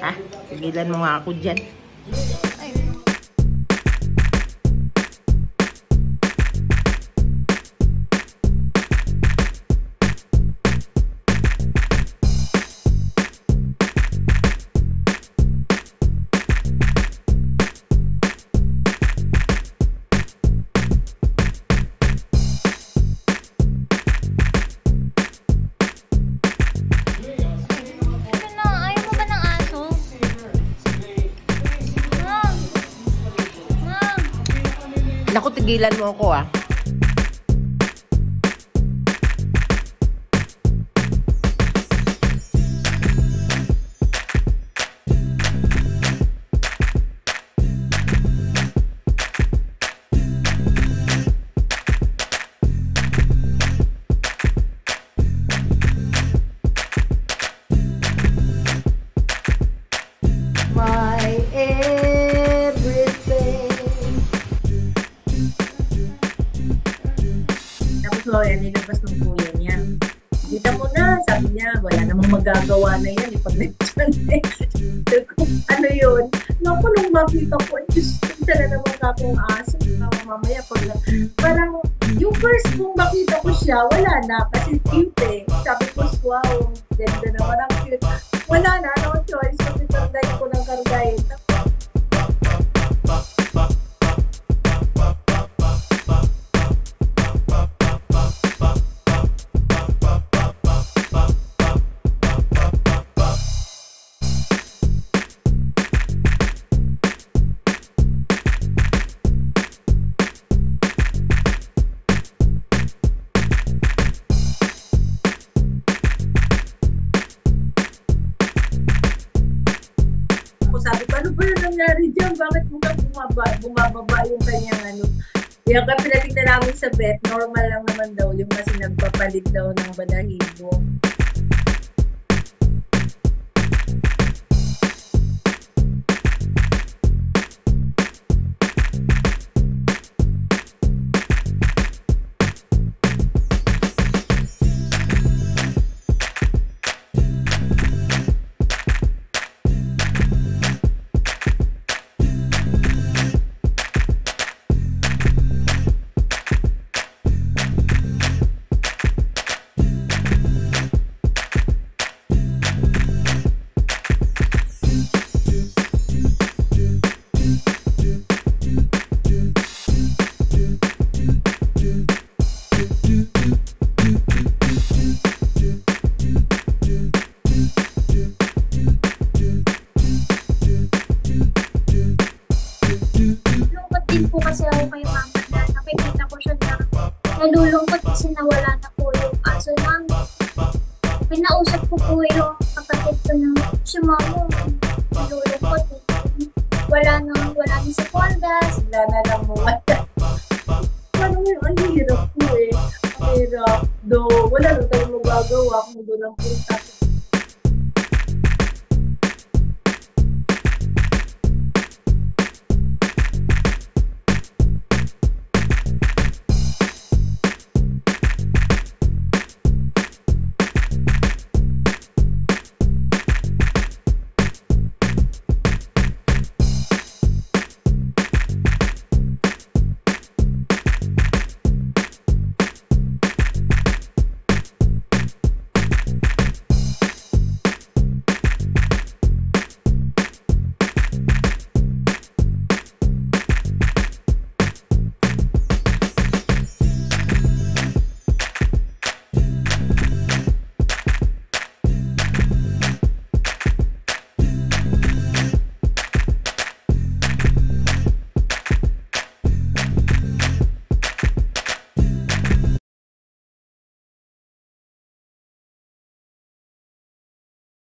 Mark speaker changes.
Speaker 1: Ha? Tigilan mo nga ako dyan. Naku, tigilan mo ako ah. My so, yan, nilabas ng kuya niya. Dita mo na, sabi niya, wala namang magagawa na yan, ipag-lecture na ano yun? Naku, nung makita ko, Diyos, tala naman akong aso, mamaya, parang, yung first kong makita ko siya, wala na, kasi cute eh. Sabi ko, wow, ganda naman ang cute. Wala na, no choice, kasi kargayin ko ng kargayin. Sabi ko, ano ba yung nangyari dyan? Bakit mukhang bumababa yung kanyang ano? Yung kapinating na namin sa vet, normal lang naman daw yung kasi nagpapalit daw ng balahibo.
Speaker 2: Kasi ako kay mama na nakikita ko siya na nalulungkot kasi nawala na po yung aso namin. Pinausap ko po yung kapatid ko na si mama nalulungkot eh. Wala na sa Pondas.
Speaker 1: Wala na lang mo. Paano yung ang hirap po eh. Ang hirap. Wala na tayong magagawa kung doon ang